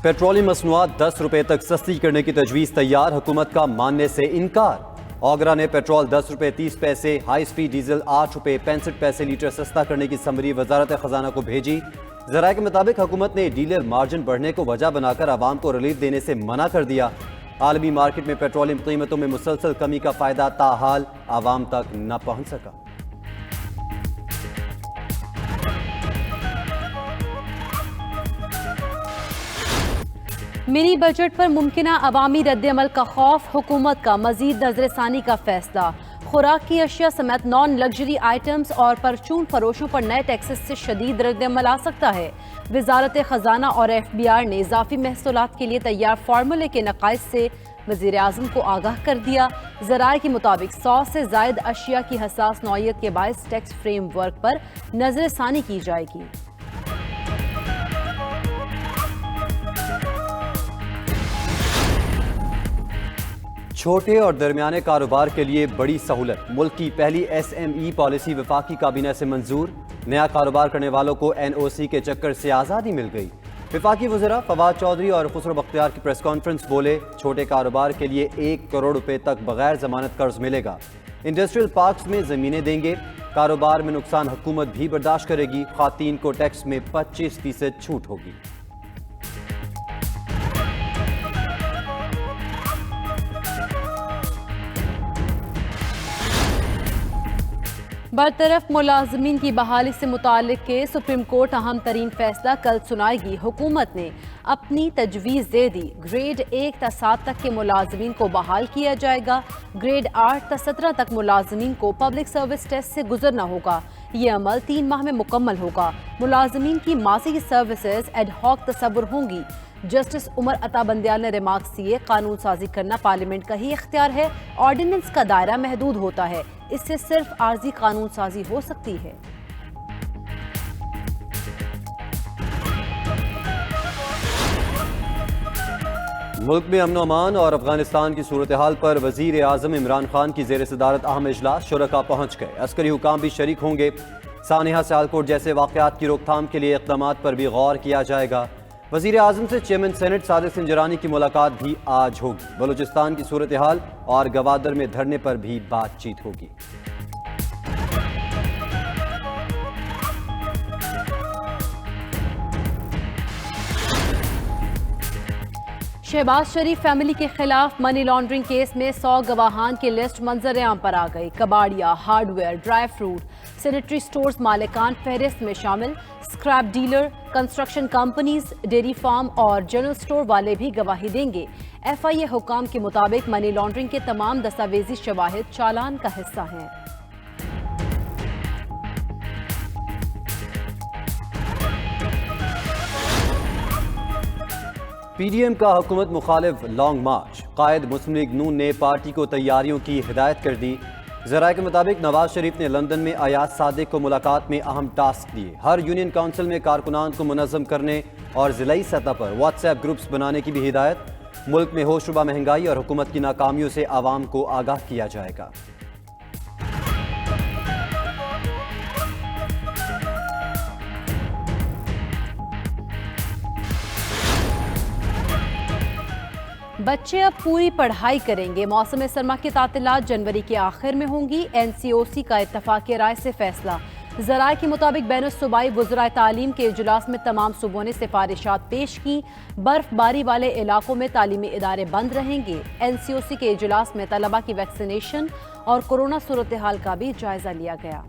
Petroleum मसनूआत 10 रुपए तक सस्ती करने की तजवीज़ तैयार, हुकूमत का मानने से इनकार। ओगरा ने पेट्रोल 10 रुपए 30 पैसे, हाई स्पीड डीजल 8 रुपए 65 पैसे लीटर सस्ता करने की समरी वजारत खजाना को भेजी। ज़राए के मुताबिक हुकूमत ने डीलर मार्जिन बढ़ने को वजह बनाकर आवाम को रिलीफ देने से मना कर दिया। आलमी मार्केट में पेट्रोलियम कीमतों में मुसलसल कमी का फायदा ताहाल आवाम तक न पहुंच सका। मिनी बजट पर मुमकिना अवामी रद्दअमल का खौफ, हुकूमत का मजीद नजरसानी का फैसला। खुराक की अशिया समेत नॉन लग्जरी आइटम्स और परचून फरोशों पर नए टैक्सेस से शदीद रद्दअमल आ सकता है। वजारत खजाना और FBI ने इजाफी महसूलात के लिए तैयार फार्मूले के नकाइस से वज़ीर आज़म को आगाह कर दिया। ज़राए के मुताबिक 100 से ज़ायद अशिया की हसास नौइयत के बायस टैक्स फ्रेम वर्क पर नजरसानी की जाएगी। छोटे और दरमियाने कारोबार के लिए बड़ी सहूलत, मुल्क की पहली SME पॉलिसी वफाकी काबीना से मंजूर। नया कारोबार करने वालों को NOC के चक्कर से आज़ादी मिल गई। वफाकी वज़रा फवाद चौधरी और खुसरो बख्तियार की प्रेस कॉन्फ्रेंस बोले, छोटे कारोबार के लिए 1 करोड़ रुपए तक बगैर जमानत कर्ज मिलेगा। इंडस्ट्रियल पार्क्स में ज़मीनें देंगे। कारोबार में नुकसान हुकूमत भी बर्दाश्त करेगी। ख़वातीन को टैक्स में 25% छूट होगी। बरतरफ मुलाजमीन की बहाली से मुताल्लिक के सुप्रीम कोर्ट अहम तरीन फैसला कल सुनाएगी। हुकूमत ने अपनी तजवीज़ दे दी। ग्रेड 1 ta 7 तक के मुलाजमीन को बहाल किया जाएगा। ग्रेड 8 ta 17 तक मुलाजमीन को पब्लिक सर्विस टेस्ट से गुजरना होगा। ये अमल 3 माह में मुकम्मल होगा। मुलाजमीन की मासिक सर्विसेज एडहॉक तस्वुर होंगी। जस्टिस उमर अता बंदियाल ने रिमार्क्स दिए, कानून साजी करना पार्लियामेंट का ही इख्तियार है। ऑर्डिनेंस का दायरा महदूद होता है, इससे सिर्फ आर्जी कानून साजी हो सकती है। मुल्क में अमन अमान और अफगानिस्तान की सूरत हाल पर वजीर आज़म इमरान खान की ज़ेर सदारत अहम इजलास, शुरका पहुँच गए। अस्करी हुकाम भी शरीक होंगे। सानिहा सियालकोट जैसे वाक़यात की रोकथाम के लिए इक़दामात पर भी गौर किया जाएगा। वज़ीर आज़म से चेयरमैन सेनेट सादिक सिंजरानी की मुलाकात भी आज होगी। बलूचिस्तान की सूरत हाल और गवादर में धरने पर भी बातचीत होगी। शहबाज शरीफ फैमिली के खिलाफ मनी लॉन्ड्रिंग केस में 100 गवाहान की लिस्ट मंजर-ए-आम पर आ गई। कबाड़िया, hardware, dry fruit, sanitary stores मालिकान फहरिस्त में शामिल। Scrap dealer, construction companies, dairy farm और जनरल स्टोर वाले भी गवाही देंगे। FIA हुकाम के मुताबिक मनी लॉन्ड्रिंग के तमाम दस्तावेजी शवाहिद चालान का हिस्सा हैं। PDM का हुकूमत मुखालिफ लॉन्ग मार्च, कायद मुस्लिम लीग नून ने पार्टी को तैयारियों की हिदायत कर दी। ज़राए के मुताबिक नवाज शरीफ ने लंदन में अयाज सादिक को मुलाकात में अहम टास्क दिए। हर यूनियन काउंसिल में कारकुनान को मुनज़्ज़म करने और ज़िलाई सतह पर व्हाट्सएप ग्रुप्स बनाने की भी हिदायत। मुल्क में होशरुबा महंगाई और हुकूमत की नाकामियों से आवाम को आगाह किया जाएगा। बच्चे अब पूरी पढ़ाई करेंगे। मौसम सरमा की तातीलात जनवरी के आखिर में होंगी। NCOC का इत्तफाक़ी राय से फैसला। ज़राए के मुताबिक बैनुल-सूबाई वज़राए तालीम के इजलास में तमाम सूबों ने सिफारिशात पेश की। बर्फबारी वाले इलाकों में तालीमी इदारे बंद रहेंगे। NCOC के इजलास में तलबा की वैक्सीनेशन और कोरोना सूरत हाल का भी जायजा लिया गया।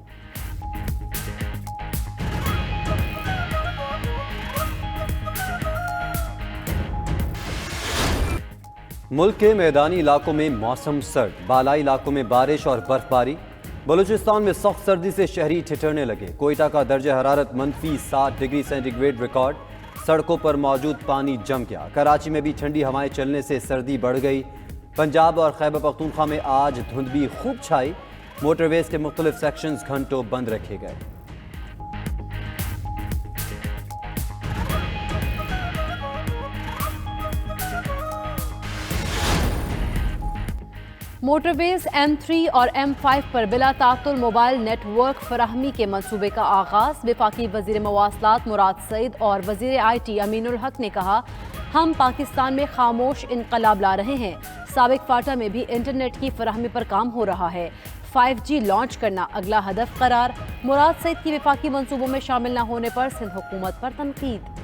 मुल्क के मैदानी इलाकों में मौसम सर्द, बालाई इलाकों में बारिश और बर्फबारी। बलूचिस्तान में सख्त सर्दी से शहरी ठिठुरने लगे। कोयटा का दर्जा हरारत -7 डिग्री सेंटीग्रेड रिकॉर्ड। सड़कों पर मौजूद पानी जम गया। कराची में भी ठंडी हवाएं चलने से सर्दी बढ़ गई। पंजाब और खैबर पख्तूनख्वा में आज धुंध भी खूब छाई। मोटरवेज के मुख्तलिफ सेक्शंस घंटों बंद रखे गए। موٹرویز M3 اور M5 پر بلا تعطل موبائل نیٹ ورک فراہمی کے منصوبے کا آغاز۔ وفاقی وزیر مواصلات مراد سعید اور وزیر IT امین الحق نے کہا، ہم پاکستان میں خاموش انقلاب لا رہے ہیں۔ سابق فاٹا میں بھی انٹرنیٹ کی فراہمی پر کام ہو رہا ہے۔ 5G لانچ کرنا اگلا ہدف قرار۔ مراد سعید کی وفاقی منصوبوں میں شامل نہ ہونے پر سندھ حکومت پر تنقید۔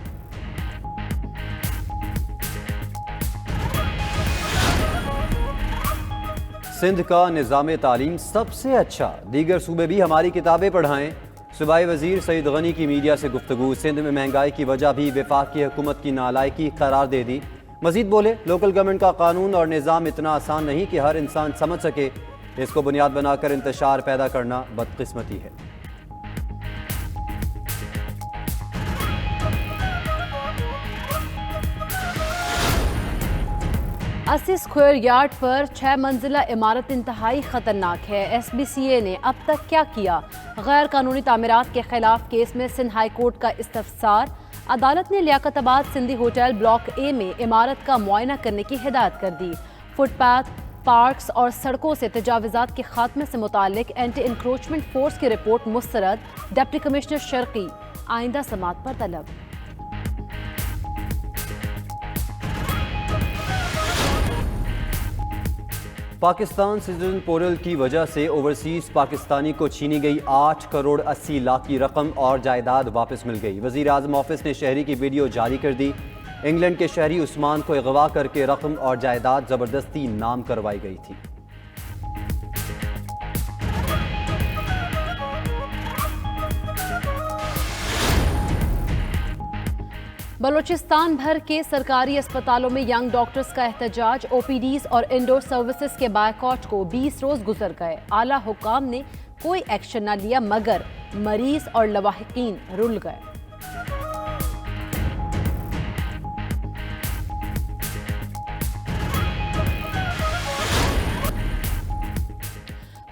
سندھ کا نظام تعلیم سب سے اچھا، دیگر صوبے بھی ہماری کتابیں پڑھائیں۔ صوبائی وزیر سعید غنی کی میڈیا سے گفتگو۔ سندھ میں مہنگائی کی وجہ بھی وفاق کی حکومت کی نالائکی قرار دے دی۔ مزید بولے، لوکل گورنمنٹ کا قانون اور نظام اتنا آسان نہیں کہ ہر انسان سمجھ سکے، اس کو بنیاد بنا کر انتشار پیدا کرنا بدقسمتی ہے۔ اسی اسکوائر یارڈ پر 6 منزلہ عمارت انتہائی خطرناک ہے۔ SBCA نے اب تک کیا کیا؟ غیر قانونی تعمیرات کے خلاف کیس میں سندھ ہائی کورٹ کا استفسار۔ عدالت نے لیاقت آباد سندھی ہوٹل بلاک A میں عمارت کا معائنہ کرنے کی ہدایت کر دی۔ فٹ پاتھ، پارکس اور سڑکوں سے تجاوزات کے خاتمے سے متعلق اینٹی انکروچمنٹ فورس کی رپورٹ مسترد۔ ڈپٹی کمشنر شرقی آئندہ سماعت پر طلب۔ پاکستان سٹیزن پورٹل کی وجہ سے اوورسیز پاکستانی کو چھینی گئی 8 کروڑ 80 لاکھ کی رقم اور جائیداد واپس مل گئی۔ وزیر اعظم آفس نے شہری کی ویڈیو جاری کر دی۔ انگلینڈ کے شہری عثمان کو اغوا کر کے رقم اور جائیداد زبردستی نام کروائی گئی تھی۔ بلوچستان بھر کے سرکاری اسپتالوں میں ینگ ڈاکٹرز کا احتجاج۔ OPDs اور انڈور سروسز کے بائیکاٹ کو 20 روز گزر گئے۔ اعلیٰ حکام نے کوئی ایکشن نہ لیا مگر مریض اور لواحقین رل گئے۔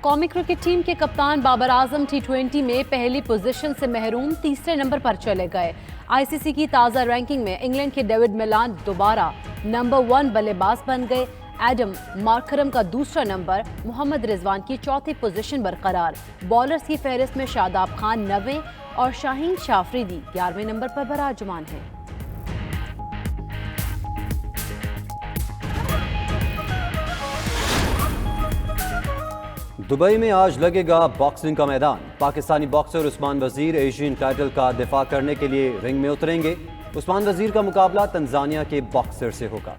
قومی کرکٹ ٹیم کے کپتان بابر اعظم T20 میں پہلی پوزیشن سے محروم، تیسرے نمبر پر چلے گئے۔ ICC کی تازہ رینکنگ میں انگلینڈ کے ڈیوڈ ملان دوبارہ نمبر 1 بلے باز بن گئے۔ ایڈم مارکرم کا دوسرا نمبر، محمد رضوان کی چوتھی پوزیشن برقرار۔ بالرز کی فہرست میں شاداب خان 9ویں اور شاہین شافریدی 11ویں نمبر پر براجمان ہیں۔ دبئی میں آج لگے گا باکسنگ کا میدان۔ پاکستانی باکسر عثمان وزیر ایشین ٹائٹل کا دفاع کرنے کے لیے رنگ میں اتریں گے۔ عثمان وزیر کا مقابلہ تنزانیہ کے باکسر سے ہوگا۔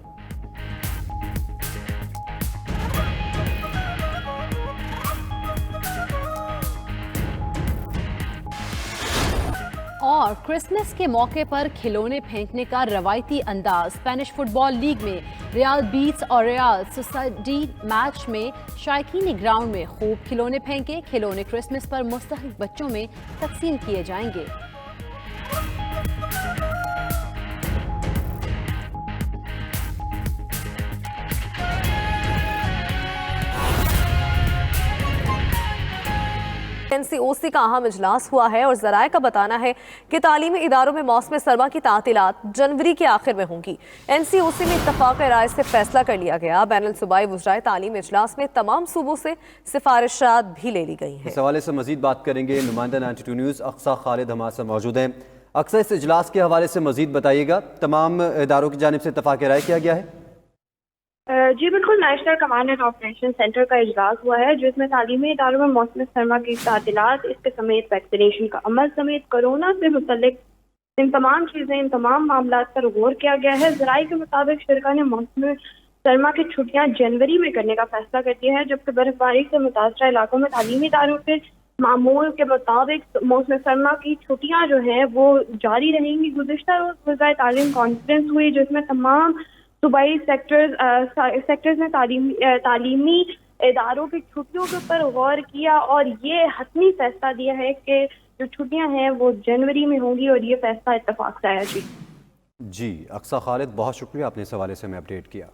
اور کرسمس کے موقع پر کھلونے پھینکنے کا روایتی انداز۔ اسپینش فٹ بال لیگ میں ریال بیٹس اور ریال سوسائٹی میچ میں شائقین نے گراؤنڈ میں خوب کھلونے پھینکے۔ کھلونے کرسمس پر مستحق بچوں میں تقسیم کیے جائیں گے۔ NCOC کا اہم اجلاس ہوا ہے اور ذرائع کا بتانا ہے کہ تعلیمی اداروں میں موسم سرما کی تعطیلات جنوری کے آخر میں ہوں گی۔ NCOC میں اتفاق رائے سے فیصلہ کر لیا گیا۔ بین الصوبائی وزرائے تعلیم اجلاس میں تمام صوبوں سے سفارشات بھی لے لی گئی ہیں۔ اس حوالے سے مزید بات کریں گے نمائندہ 92 نیوز اقصیٰ خالد ہمارے ساتھ موجود ہیں۔ اقصیٰ، اس اجلاس کے حوالے سے مزید بتائیے گا، تمام اداروں کی جانب سے اتفاق رائے کیا گیا ہے؟ جی بالکل، national command and operation centre کا اجلاس ہوا ہے جس میں تعلیمی اداروں میں موسم سرما کی تعطیلات، اس کے سمیت ویکسینیشن کا عمل سمیت کرونا سے متعلق ان تمام چیزیں، ان تمام معاملات پر غور کیا گیا ہے۔ ذرائع کے مطابق شرکا نے موسم سرما کی چھٹیاں جنوری میں کرنے کا فیصلہ کر دیا ہے، جبکہ برف باری سے متاثرہ علاقوں میں تعلیمی اداروں کے معمول کے مطابق موسم سرما کی چھٹیاں جو ہیں وہ جاری رہیں گی۔ گزشتہ روز وزارت تعلیم کانفرنس ہوئی جس میں تمام صوبائی سیکٹرز نے تعلیمی اداروں کی چھٹیوں کے اوپر غور کیا اور یہ حتمی فیصلہ دیا ہے کہ جو چھٹیاں ہیں وہ جنوری میں ہوں گی، اور یہ فیصلہ اتفاق سے آیا۔ جی اقصیٰ خالد، بہت شکریہ، آپ نے اس حوالے سے ہمیں اپڈیٹ کیا۔